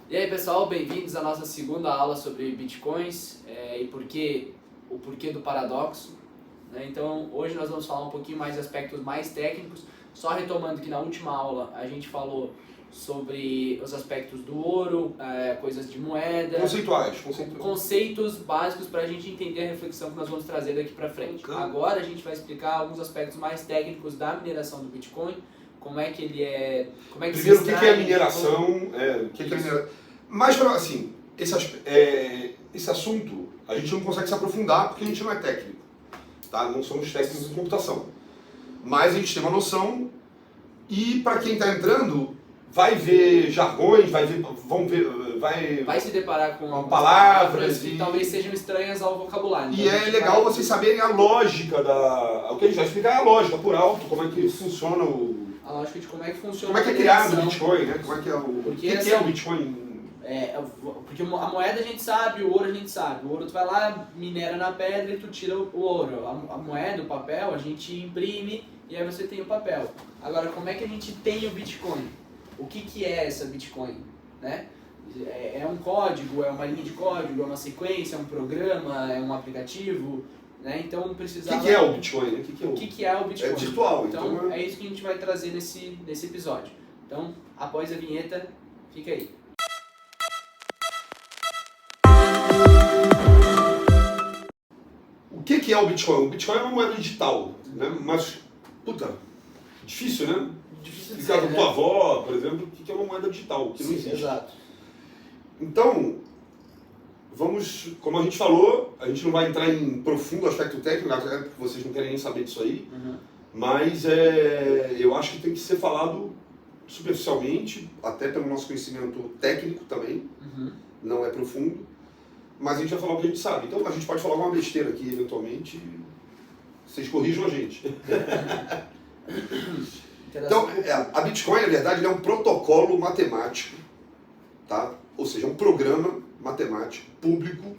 E aí pessoal, bem-vindos à nossa segunda aula sobre Bitcoins e o porquê do paradoxo. Então hoje nós vamos falar um pouquinho mais de aspectos mais técnicos, só retomando que na última aula a gente falou sobre os aspectos do ouro, coisas de moeda, conceitos básicos para a gente entender a reflexão que nós vamos trazer daqui para frente. Agora a gente vai explicar alguns aspectos mais técnicos da mineração do Bitcoin. Como é que ele é... Primeiro, o que é a mineração? Mas, assim, esse assunto a gente não consegue se aprofundar porque a gente não é técnico. Tá? Não somos técnicos de computação. Mas a gente tem uma noção e, para quem está entrando, vai ver jargões, vai se deparar com palavras que talvez sejam estranhas ao vocabulário. Então, e é legal vocês saberem a lógica o que a gente vai explicar é a lógica por alto, como é que funciona a lógica de como é que funciona. Como é que é criado o Bitcoin, né? Como é que é o que é o Bitcoin? Porque a moeda a gente sabe, o ouro a gente sabe. O ouro tu vai lá, minera na pedra e tu tira o ouro. A moeda, o papel, a gente imprime e aí você tem o papel. Agora, como é que a gente tem o Bitcoin? O que é essa Bitcoin? Né? É um código, é uma linha de código, é uma sequência, é um programa, é um aplicativo? Né? Então precisava... O que é o Bitcoin? O que é o Bitcoin? É virtual. Então é isso que a gente vai trazer nesse episódio. Então, após a vinheta, fica aí. O que é o Bitcoin? O Bitcoin é uma moeda digital, né? Mas, difícil, né? Difícil explicar para tua avó, por exemplo, o que é uma moeda digital, que não existe. Exato. Então, como a gente falou, a gente não vai entrar em profundo aspecto técnico, até porque vocês não querem nem saber disso aí, mas eu acho que tem que ser falado superficialmente, até pelo nosso conhecimento técnico também, não é profundo. Mas a gente vai falar o que a gente sabe. Então a gente pode falar alguma besteira aqui, eventualmente. Vocês corrijam a gente. Então, a Bitcoin, na verdade, é um protocolo matemático, tá? Ou seja, é um programa matemático público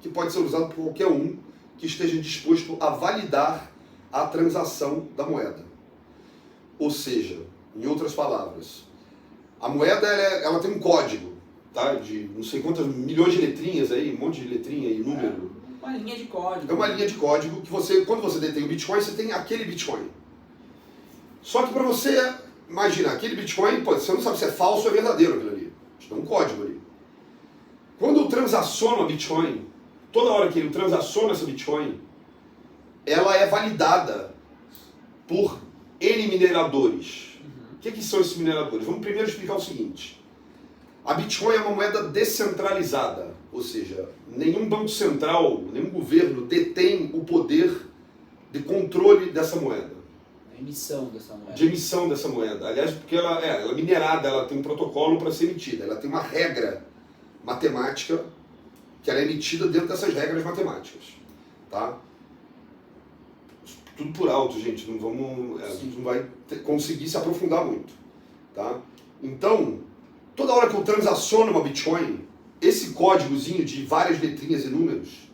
que pode ser usado por qualquer um que esteja disposto a validar a transação da moeda. Ou seja, em outras palavras, a moeda ela tem um código. Tá? De não sei quantas milhões de letrinhas aí, um monte de letrinha e número. Uma linha de código. É uma linha de código que quando você detém o Bitcoin, você tem aquele Bitcoin. Só que para você imaginar, aquele Bitcoin, você não sabe se é falso ou é verdadeiro aquilo ali. Tem um código ali. Quando eu transaciono a Bitcoin, toda hora que eu transaciono essa Bitcoin, ela é validada por N mineradores. O que são esses mineradores? Vamos primeiro explicar o seguinte. A Bitcoin é uma moeda descentralizada, ou seja, nenhum banco central, nenhum governo detém o poder de controle dessa moeda. De emissão dessa moeda. Aliás, porque ela é minerada, ela tem um protocolo para ser emitida, ela tem uma regra matemática que ela é emitida dentro dessas regras matemáticas. Tá? Tudo por alto, gente, a gente não vai conseguir se aprofundar muito. Tá? Então, toda hora que eu transaciono uma Bitcoin, esse códigozinho de várias letrinhas e números,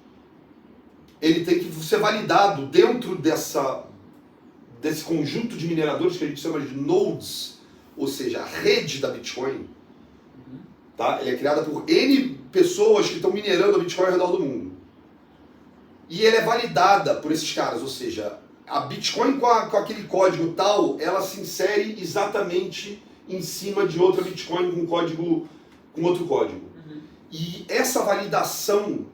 ele tem que ser validado dentro desse conjunto de mineradores que a gente chama de nodes, ou seja, a rede da Bitcoin. Tá? Ela é criada por N pessoas que estão minerando a Bitcoin ao redor do mundo. E ela é validada por esses caras, ou seja, a Bitcoin com aquele código tal, ela se insere exatamente em cima de outra Bitcoin com outro código. E essa validação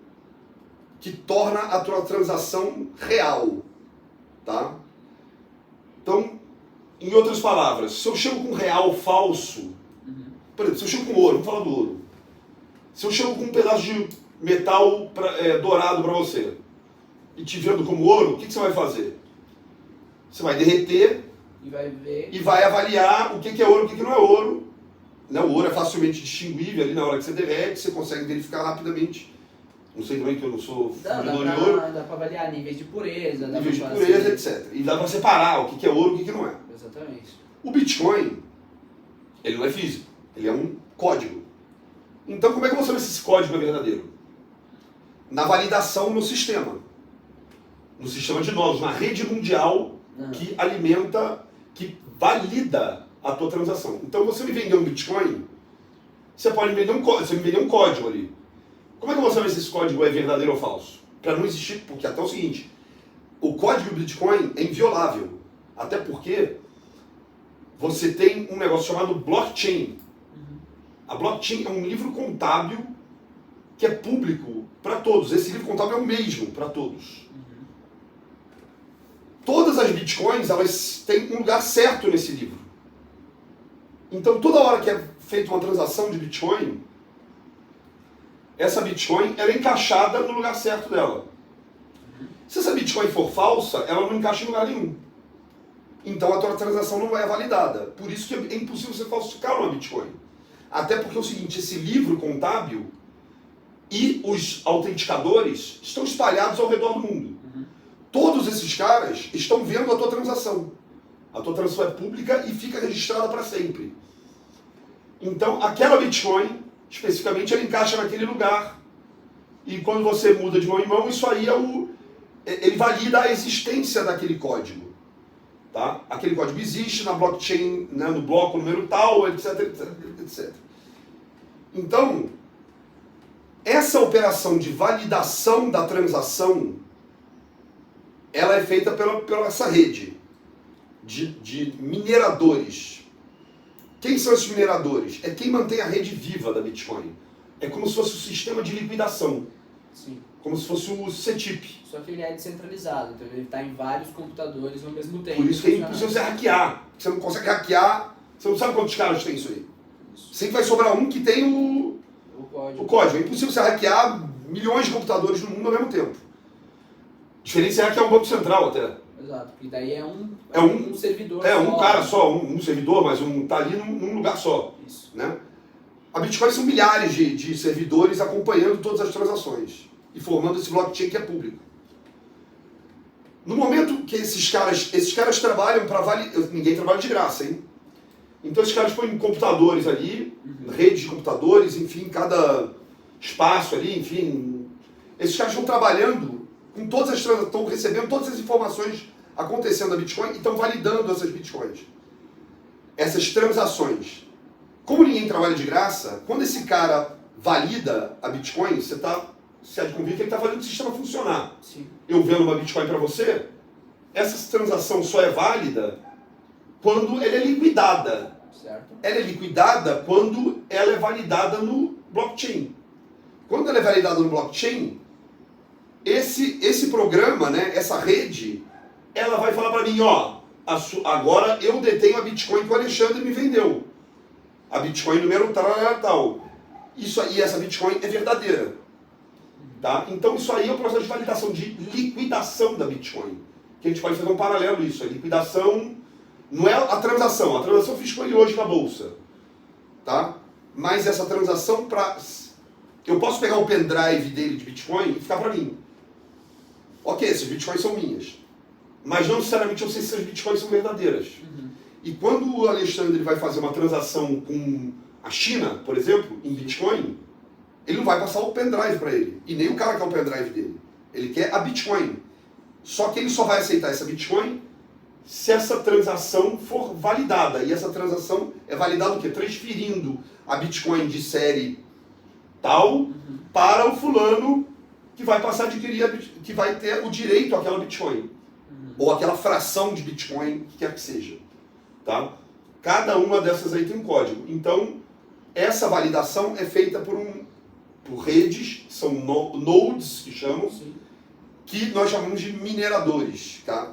que torna a tua transação real. Tá? Então, em outras palavras, se eu chego com um real falso, por exemplo, se eu chego com ouro, vamos falar do ouro. Se eu chego com um pedaço de metal dourado para você e te vendo como ouro, o que você vai fazer? Você vai derreter e vai avaliar o que é ouro e o que não é ouro. O ouro é facilmente distinguível ali na hora que você derrete, você consegue verificar rapidamente. Não sei também que eu não sou fundidor de ouro. Dá para avaliar níveis de pureza. Níveis de pureza, etc. E dá para separar o que é ouro e o que não é. Exatamente. O Bitcoin, ele não é físico, ele é um código. Então como é que eu vou saber se esse código é verdadeiro? Na validação no sistema. No sistema de nodos, na rede mundial que alimenta, que valida a tua transação. Então você me vendeu um Bitcoin, você pode me vender um código ali. Como é que eu vou saber se esse código é verdadeiro ou falso? Para não existir, porque até o seguinte, o código do Bitcoin é inviolável. Até porque você tem um negócio chamado blockchain. A blockchain é um livro contábil que é público para todos. Esse livro contábil é o mesmo para todos. Todas as bitcoins, elas têm um lugar certo nesse livro. Então, toda hora que é feita uma transação de bitcoin, essa bitcoin ela é encaixada no lugar certo dela. Se essa bitcoin for falsa, ela não encaixa em lugar nenhum. Então, a tua transação não é validada. Por isso que é impossível você falsificar uma bitcoin. Até porque é o seguinte, esse livro contábil e os autenticadores estão espalhados ao redor do mundo. Todos esses caras estão vendo a tua transação. A tua transação é pública e fica registrada para sempre. Então, aquela Bitcoin, especificamente, ela encaixa naquele lugar. E quando você muda de mão em mão, isso aí ele valida a existência daquele código. Tá? Aquele código existe na blockchain, né, no bloco número tal, etc, etc, etc. Então, essa operação de validação da transação, ela é feita pela essa rede de mineradores. Quem são esses mineradores? É quem mantém a rede viva da Bitcoin. É como se fosse o sistema de liquidação. Sim. Como se fosse o CETIP. Só que ele é descentralizado, então ele está em vários computadores ao mesmo tempo. Por isso que é impossível você hackear. Você não consegue hackear, você não sabe quantos caras tem isso aí. Sempre vai sobrar um que tem o código. É impossível você hackear milhões de computadores no mundo ao mesmo tempo. A diferença é hackear um banco central até. Exato, porque daí é um servidor só. Um cara né? só, um servidor, mas tá ali num lugar só. Isso. Né? A Bitcoin são milhares de servidores acompanhando todas as transações e formando esse blockchain que é público. No momento que esses caras trabalham para validar, ninguém trabalha de graça, hein? Então esses caras põem computadores ali, redes de computadores, enfim, cada espaço ali, enfim. Esses caras estão trabalhando com todas as transações, estão recebendo todas as informações acontecendo na Bitcoin e estão validando essas Bitcoins. Essas transações. Como ninguém trabalha de graça, quando esse cara valida a Bitcoin, você há de convir que ele está fazendo o sistema funcionar. Sim. Eu vendo uma Bitcoin para você, essa transação só é válida quando ela é liquidada. Certo. Ela é liquidada quando ela é validada no blockchain. Quando ela é validada no blockchain, esse programa, né, essa rede, ela vai falar para mim, ó, agora eu detenho a Bitcoin que o Alexandre me vendeu. A Bitcoin número tal. Isso aí, essa Bitcoin é verdadeira. Tá? Então isso aí é o processo de validação, de liquidação da Bitcoin. Que a gente pode fazer um paralelo isso. A liquidação não é a transação eu fiz com ele hoje na bolsa. Tá? Mas essa transação, eu posso pegar o pendrive dele de Bitcoin e ficar para mim. Ok, essas Bitcoins são minhas. Mas não necessariamente eu sei se essas Bitcoins são verdadeiras. E quando o Alexandre vai fazer uma transação com a China, por exemplo, em Bitcoin, ele não vai passar o pendrive para ele. E nem o cara quer o pendrive dele. Ele quer a Bitcoin. Só que ele só vai aceitar essa Bitcoin se essa transação for validada. E essa transação é validada o quê? Transferindo a Bitcoin de série tal para o fulano que vai passar a adquirir, que vai ter o direito àquela Bitcoin. Ou aquela fração de Bitcoin, que quer que seja. Tá? Cada uma dessas aí tem um código. Então, essa validação é feita por redes, são nodes que chamam, que nós chamamos de mineradores. Tá?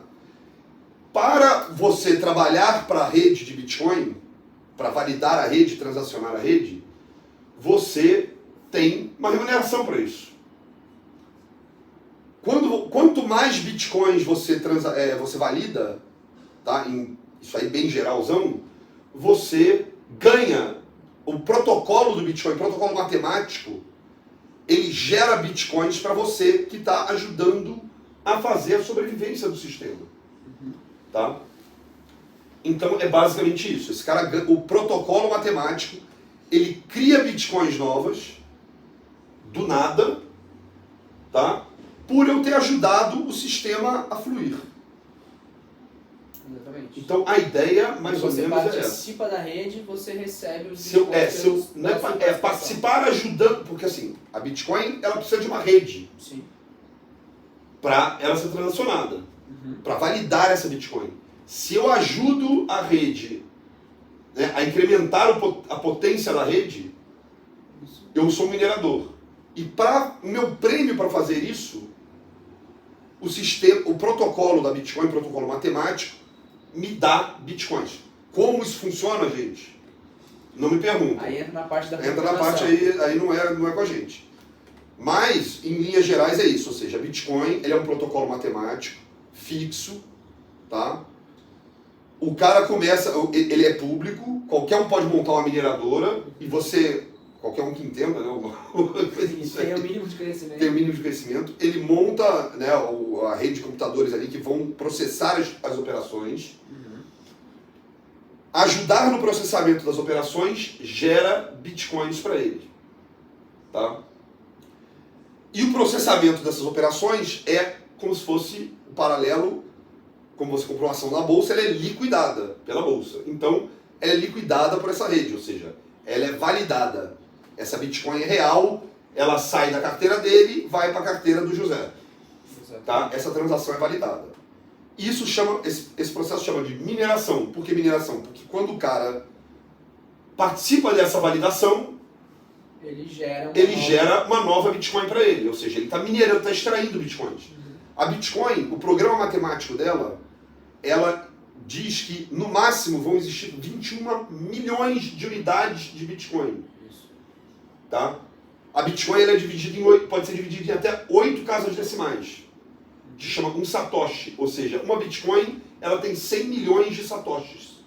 Para você trabalhar para a rede de Bitcoin, para validar a rede, transacionar a rede, você tem uma remuneração para isso. Quanto mais Bitcoins você valida, tá? Isso aí bem geralzão, você ganha. O protocolo do Bitcoin, o protocolo matemático, ele gera Bitcoins para você que está ajudando a fazer a sobrevivência do sistema. Tá? Então é basicamente isso. Esse cara, o protocolo matemático, ele cria Bitcoins novas do nada, tá? Por eu ter ajudado o sistema a fluir. Exatamente. Então a ideia, mais ou menos, é essa. Você participa da rede, você recebe os Participar ajudando, porque assim, a Bitcoin ela precisa de uma rede para ela ser transacionada, para validar essa Bitcoin. Se eu ajudo a rede, né, a incrementar a potência da rede, eu sou um minerador. E para o meu prêmio para fazer isso, o protocolo da Bitcoin, o protocolo matemático, me dá Bitcoins. Como isso funciona, gente? Não me pergunta. Aí entra na parte da Entra na parte aí não é com a gente. Mas, em linhas gerais, é isso. Ou seja, Bitcoin ele é um protocolo matemático fixo, tá? O cara começa, ele é público, qualquer um pode montar uma mineradora e você, qualquer um que entenda, né? Tem o mínimo de conhecimento. Tem o mínimo de conhecimento. Ele monta, né, a rede de computadores ali que vão processar as operações. Ajudar no processamento das operações gera bitcoins para ele. Tá? E o processamento dessas operações é como se fosse o paralelo, como você comprou uma ação na bolsa, ela é liquidada pela bolsa. Então, ela é liquidada por essa rede, ou seja, ela é validada. Essa Bitcoin é real, ela sai da carteira dele, vai para a carteira do José. Tá? Essa transação é validada. Isso esse processo chama de mineração. Por que mineração? Porque quando o cara participa dessa validação, ele gera uma nova Bitcoin para ele. Ou seja, ele está minerando, está extraindo Bitcoins. A Bitcoin, o programa matemático dela, ela diz que no máximo vão existir 21 milhões de unidades de Bitcoin. Tá? A Bitcoin ela é dividida pode ser dividida em até 8 casas decimais. Que chama um satoshi, ou seja, uma Bitcoin ela tem 100 milhões de satoshis.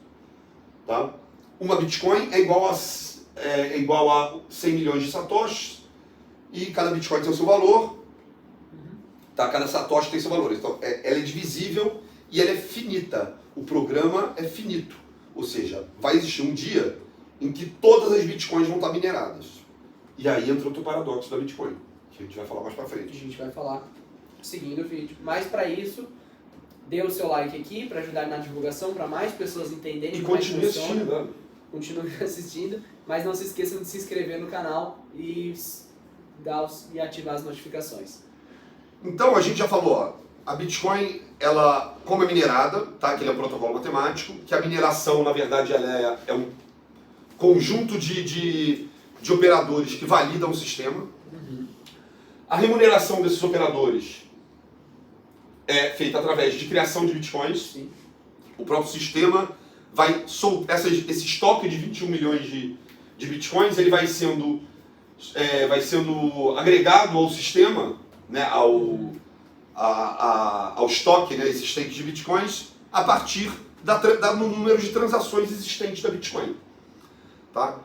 Tá? Uma Bitcoin é igual a 100 milhões de satoshis e cada Bitcoin tem o seu valor. Tá? Cada satoshi tem seu valor. Então, ela é divisível e ela é finita. O programa é finito. Ou seja, vai existir um dia em que todas as Bitcoins vão estar mineradas. E aí entra outro paradoxo da Bitcoin, que a gente vai falar mais pra frente. A gente vai falar seguindo o vídeo. Mas para isso, dê o seu like aqui para ajudar na divulgação, para mais pessoas entenderem como continue assistindo, né? Continue assistindo, mas não se esqueçam de se inscrever no canal e ativar as notificações. Então a gente já falou, ó, a Bitcoin, ela, como é minerada, tá? Que ele é um protocolo matemático, que a mineração, na verdade, ela é um conjunto de operadores que validam o sistema. A remuneração desses operadores é feita através de criação de Bitcoins. Sim. O próprio sistema vai soltar esse estoque de 21 milhões de Bitcoins, ele vai sendo agregado ao sistema, né, ao estoque, né, existente de Bitcoins, a partir do número de transações existentes da Bitcoin. Tá?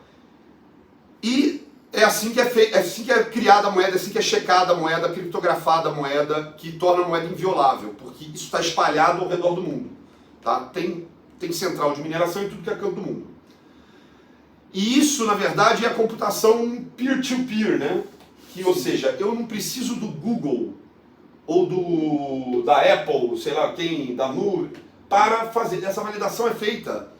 E é assim que é criada a moeda, é assim que é checada a moeda, criptografada a moeda, que torna a moeda inviolável, porque isso está espalhado ao redor do mundo. Tá? Tem central de mineração em tudo que é canto do mundo. E isso, na verdade, é a computação peer-to-peer, né? Ou seja, eu não preciso do Google ou da Apple, sei lá quem, da nuvem, para fazer. Essa validação é feita.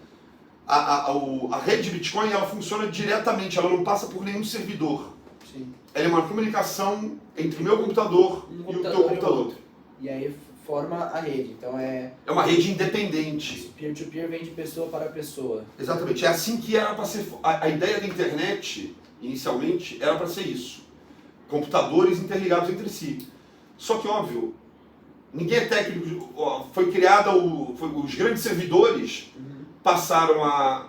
A rede de Bitcoin ela funciona diretamente, ela não passa por nenhum servidor. Sim. Ela é uma comunicação entre o meu computador e o teu computador. E aí forma a rede. Então é uma rede independente. Peer-to-peer vem de pessoa para pessoa. Exatamente. É assim que era para ser. A ideia da internet, inicialmente, era para ser isso. Computadores interligados entre si. Só que, óbvio, ninguém é técnico. Foi criada os grandes servidores passaram a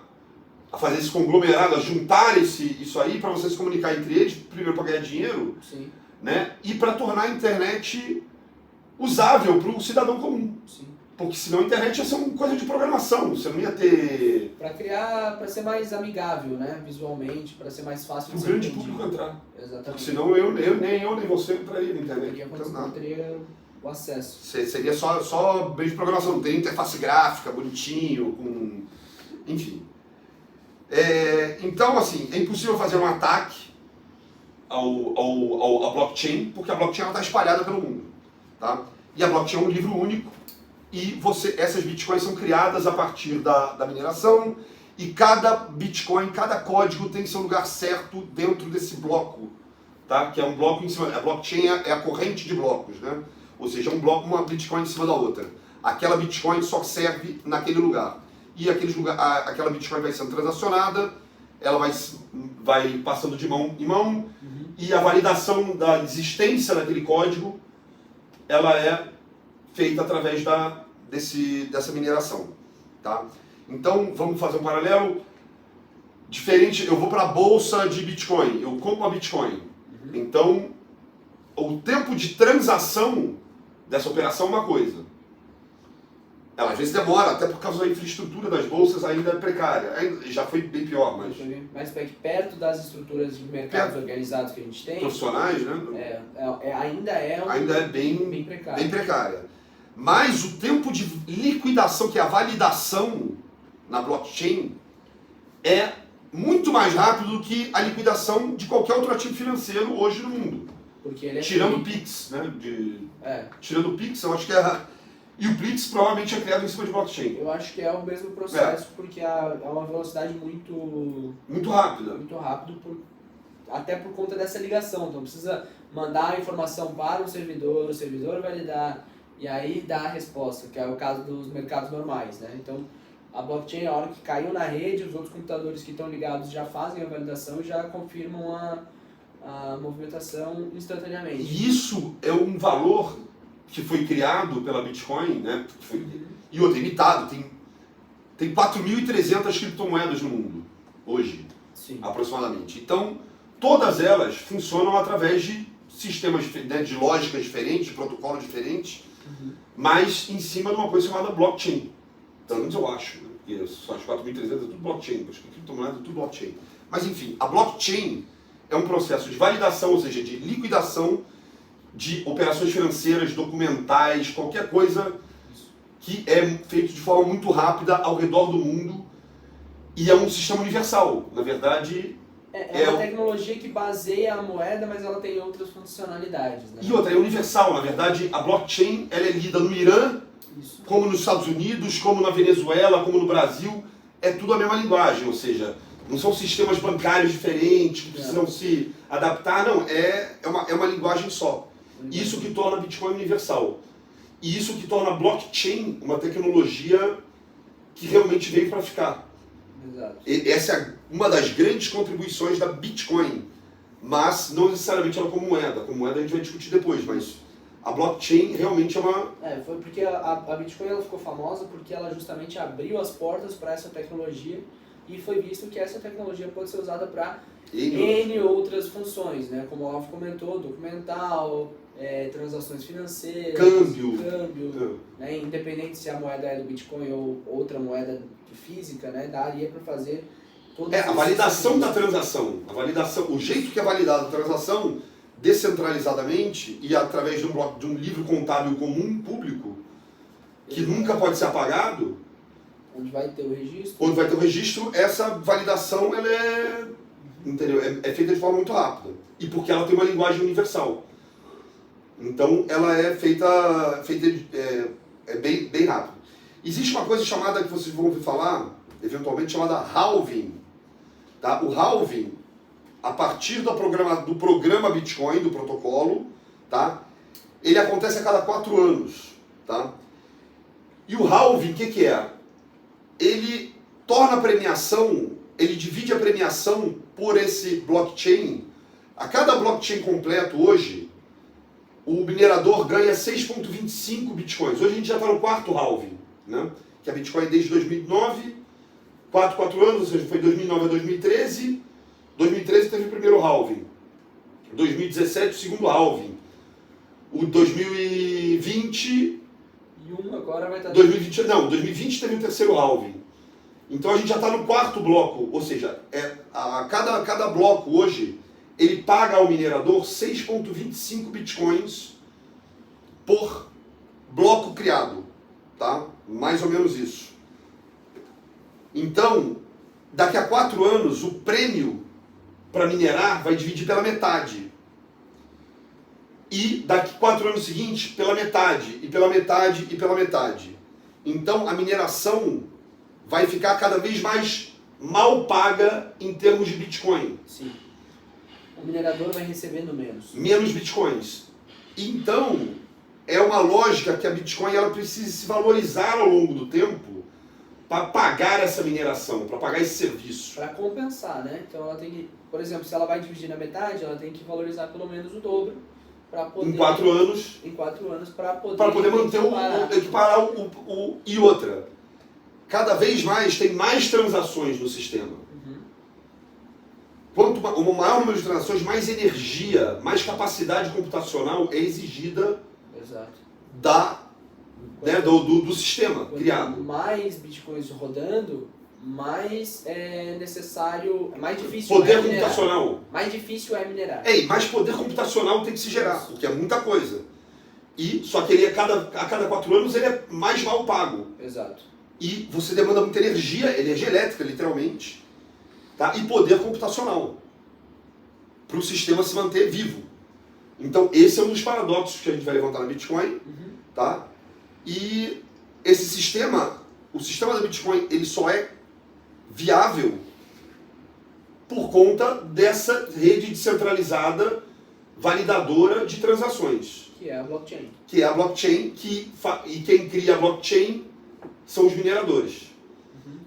fazer esse conglomerado, a juntar isso aí para você se comunicar entre eles, primeiro para ganhar dinheiro, Sim. Né? E para tornar a internet usável para o cidadão comum. Sim. Porque senão a internet ia ser uma coisa de programação, você não ia ter... Para ser mais amigável, né, visualmente, para ser mais fácil de ser entendido. O grande público entrar. Exatamente. Porque senão nem eu nem você entraria na internet. Não teria o acesso. Seria só bem de programação, não tem interface gráfica, bonitinho, com... Enfim. Então, assim, é impossível fazer um ataque à blockchain, porque a blockchain está espalhada pelo mundo. Tá? E a blockchain é um livro único, e essas bitcoins são criadas a partir da mineração, e cada bitcoin, cada código tem seu lugar certo dentro desse bloco, tá? Que é um bloco em cima. A blockchain é a corrente de blocos, né? Ou seja, uma bitcoin em cima da outra. Aquela bitcoin só serve naquele lugar. E aquela bitcoin vai sendo transacionada, ela vai passando de mão em mão, e a validação da existência daquele código, ela é feita através dessa mineração, tá? Então, vamos fazer um paralelo diferente. Eu vou para a bolsa de Bitcoin, eu compro uma Bitcoin. Então, o tempo de transação dessa operação é uma coisa. Ela às vezes demora, até por causa da infraestrutura das bolsas ainda é precária. Já foi bem pior, mas... Mas perto das estruturas de mercados organizados que a gente tem... Profissionais, né? Ainda é bem precária. Bem precária. Mas o tempo de liquidação, que é a validação na blockchain, é muito mais rápido do que a liquidação de qualquer outro ativo financeiro hoje no mundo. Porque ele é tirando o Pix, né? Tirando o Pix, eu acho que e o Pix provavelmente é criado em cima de blockchain. Eu acho que é o mesmo processo, porque é uma velocidade muito rápida. Muito rápido, até por conta dessa ligação. Então precisa mandar a informação para o servidor validar e aí dar a resposta, que é o caso dos mercados normais, né? Então a blockchain, a hora que caiu na rede, os outros computadores que estão ligados já fazem a validação e já confirmam a movimentação instantaneamente. E isso é um valor que foi criado pela Bitcoin, né? E outro, imitado. Tem 4.300 criptomoedas no mundo, hoje, aproximadamente. Então, todas elas funcionam através de sistemas, né, de lógicas diferentes, de protocolos diferentes, mas em cima de uma coisa chamada blockchain. Pelo menos eu acho, né? Porque só as 4.300 é tudo blockchain, acho que criptomoeda é tudo blockchain. Mas enfim, a blockchain é um processo de validação, ou seja, de liquidação de operações financeiras, documentais, qualquer coisa que é feito de forma muito rápida ao redor do mundo, e é um sistema universal. Na verdade, é uma tecnologia que baseia a moeda, mas ela tem outras funcionalidades, né? E outra, é universal. Na verdade, a blockchain ela é lida no Irã, como nos Estados Unidos, como na Venezuela, como no Brasil. É tudo a mesma linguagem, ou seja, não são sistemas bancários diferentes que precisam se adaptar, não. É uma linguagem só. Isso que torna a Bitcoin universal. E isso que torna a blockchain uma tecnologia que realmente veio para ficar. Exato. Essa é uma das grandes contribuições da Bitcoin, mas não necessariamente ela como moeda. Como moeda a gente vai discutir depois, mas a blockchain realmente é uma... foi porque a Bitcoin ela ficou famosa porque ela justamente abriu as portas para essa tecnologia e foi visto que essa tecnologia pode ser usada para N outras funções, né? Como o Alf comentou, documental, transações financeiras, câmbio, né? Independente se a moeda é do Bitcoin ou outra moeda física, né? Daria para fazer todas a validação da transação, o jeito que é validada a transação descentralizadamente e através de um livro contábil comum público que nunca pode ser apagado, onde vai ter o registro, essa validação ela é feita de forma muito rápida e porque ela tem uma linguagem universal. Então ela é feita bem rápido. Existe uma coisa chamada, que vocês vão ouvir falar, eventualmente, chamada halving. Tá? O halving, a partir do programa Bitcoin, do protocolo, tá? Ele acontece a cada 4 anos. Tá? E o halving, o que é? Ele torna a premiação, ele divide a premiação por esse blockchain. A cada blockchain completo hoje, o minerador ganha 6,25 bitcoins. Hoje a gente já está no 4º halving, né? Que a Bitcoin desde 2009, 4 anos, ou seja, foi 2009 a 2013. 2013 teve o primeiro halving. 2017 o segundo halving. O 2020... agora vai estar... 2020 teve o terceiro halving. Então a gente já está no 4º bloco, ou seja, cada bloco hoje, ele paga ao minerador 6,25 bitcoins por bloco criado, tá? Mais ou menos isso. Então, daqui a 4 anos, o prêmio para minerar vai dividir pela metade. E daqui a 4 anos seguintes, pela metade, e pela metade, e pela metade. Então a mineração vai ficar cada vez mais mal paga em termos de Bitcoin. Sim. O minerador vai recebendo menos. Menos Bitcoins. Então, é uma lógica que a Bitcoin ela precisa se valorizar ao longo do tempo para pagar essa mineração, para pagar esse serviço. Para compensar, né? Então ela tem que, por exemplo, se ela vai dividir na metade, ela tem que valorizar pelo menos o dobro para poder... Em 4 anos. Em 4 anos, para poder Manter equiparar e outra. Cada vez mais tem mais transações no sistema. Quanto o maior número de transações, mais energia, mais capacidade computacional é exigida do sistema criado. Mais bitcoins rodando, mais é necessário, mais difícil poder computacional. Mais difícil é minerar. Mais poder computacional tem que se gerar, porque é muita coisa. Só que ele a cada 4 anos ele é mais mal pago. Exato. E você demanda muita energia elétrica, literalmente. Tá? E poder computacional para o sistema se manter vivo. Então esse é um dos paradoxos que a gente vai levantar na Bitcoin. Tá? E esse sistema, o sistema da Bitcoin, ele só é viável por conta dessa rede descentralizada validadora de transações. Que é a blockchain. Que é a blockchain, e quem cria a blockchain são os mineradores,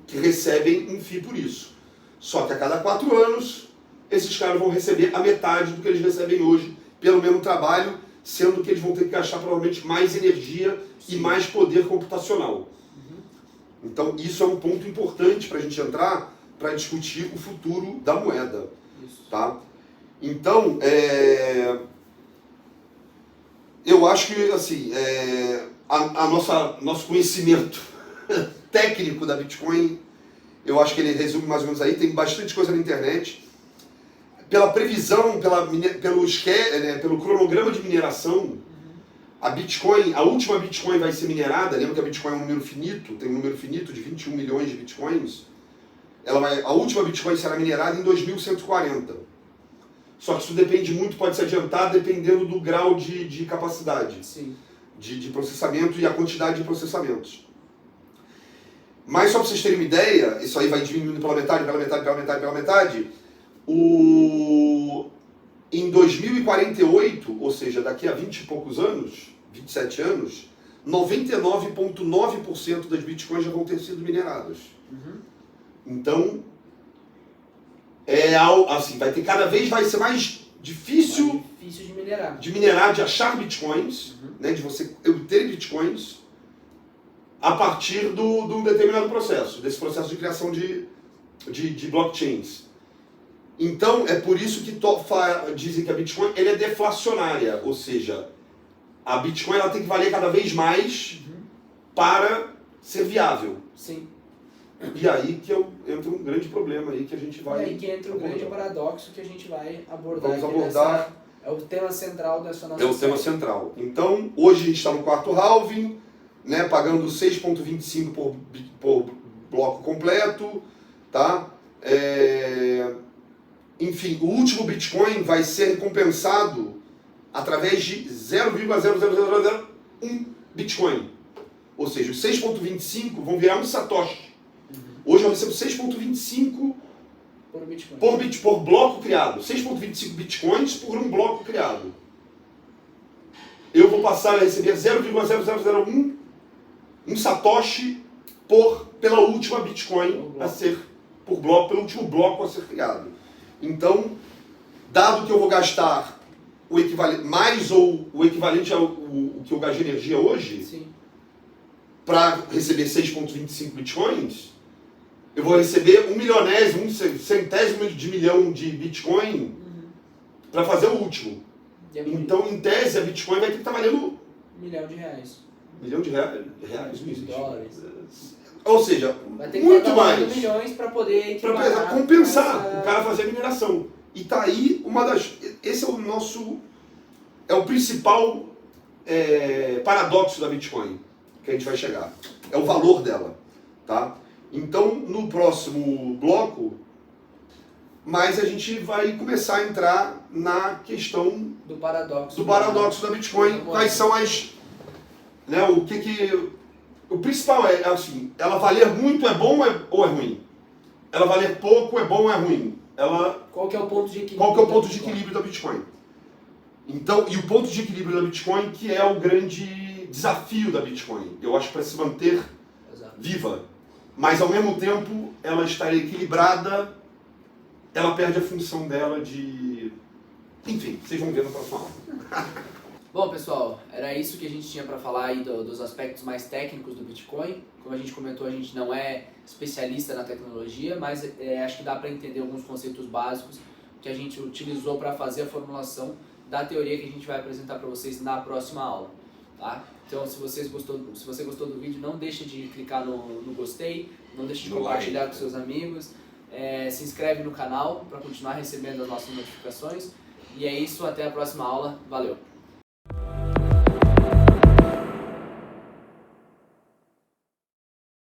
que recebem um FII por isso. Só que a cada 4 anos, esses caras vão receber a metade do que eles recebem hoje, pelo mesmo trabalho, sendo que eles vão ter que gastar provavelmente mais energia e mais poder computacional. Então isso é um ponto importante para a gente entrar, para discutir o futuro da moeda. Tá? Então, eu acho que assim, nosso conhecimento técnico da Bitcoin, eu acho que ele resume mais ou menos aí, tem bastante coisa na internet. Pela previsão, pelo cronograma de mineração, a última Bitcoin vai ser minerada, lembra que a Bitcoin é um número finito, tem um número finito de 21 milhões de Bitcoins, a última Bitcoin será minerada em 2140. Só que isso depende muito, pode se adiantar dependendo do grau de capacidade de processamento e a quantidade de processamentos. Mas só para vocês terem uma ideia, isso aí vai diminuindo pela metade, em 2048, ou seja, daqui a 20 e poucos anos, 27 anos, 99,9% das bitcoins já vão ter sido mineradas. Então, assim, vai ser mais difícil de minerar, de achar bitcoins, né, de você ter bitcoins a partir de um determinado processo, desse processo de criação de blockchains. Então, é por isso que dizem que a Bitcoin ele é deflacionária, ou seja, a Bitcoin ela tem que valer cada vez mais para ser viável. Sim. E aí que entra um grande problema aí que a gente vai... E aí que entra um grande paradoxo que a gente vai abordar. É o tema central dessa nossa série. É o tema central. Então, hoje a gente está no quarto halving, né, pagando 6,25 por bloco completo, tá? Enfim, o último Bitcoin vai ser recompensado através de 0,00001 Bitcoin. Ou seja, os 6,25 vão virar um Satoshi. Hoje eu recebo 6,25 por bloco criado. 6,25 Bitcoins por um bloco criado. Eu vou passar a receber 0,0001 um Satoshi pela última Bitcoin pelo último bloco a ser criado. Então, dado que eu vou gastar o equivalente ao que eu gasto de energia hoje, para receber 6,25 bitcoins, eu vou receber 1 centésimo de milhão de bitcoin para fazer o último. Então, em tese, a Bitcoin vai ter que estar valendo R$ 1 milhão. R$ 1 milhão reais não existe. Dólares. Ou seja, vai ter que muito mais. Milhões para poder compensar o cara fazer a mineração. E tá aí esse é o principal paradoxo da Bitcoin que a gente vai chegar. É o valor dela, tá? Então, no próximo bloco, a gente vai começar a entrar na questão do paradoxo da Bitcoin. Quais são as... Né, O principal é assim, ela valer muito é bom ou é ruim? Ela valer pouco é bom ou é ruim? Qual que é o ponto de equilíbrio? Qual que é o ponto de equilíbrio da Bitcoin? Então, e o ponto de equilíbrio da Bitcoin que é o grande desafio da Bitcoin. Eu acho que para se manter viva, mas ao mesmo tempo ela estar equilibrada, ela perde a função dela de... Enfim, vocês vão ver no próximo aula. Bom, pessoal, era isso que a gente tinha para falar aí dos aspectos mais técnicos do Bitcoin. Como a gente comentou, a gente não é especialista na tecnologia, mas acho que dá para entender alguns conceitos básicos que a gente utilizou para fazer a formulação da teoria que a gente vai apresentar para vocês na próxima aula, tá? Então, se você gostou do vídeo, não deixe de clicar no gostei, não deixe de compartilhar com seus amigos, se inscreve no canal para continuar recebendo as nossas notificações. E é isso, até a próxima aula. Valeu!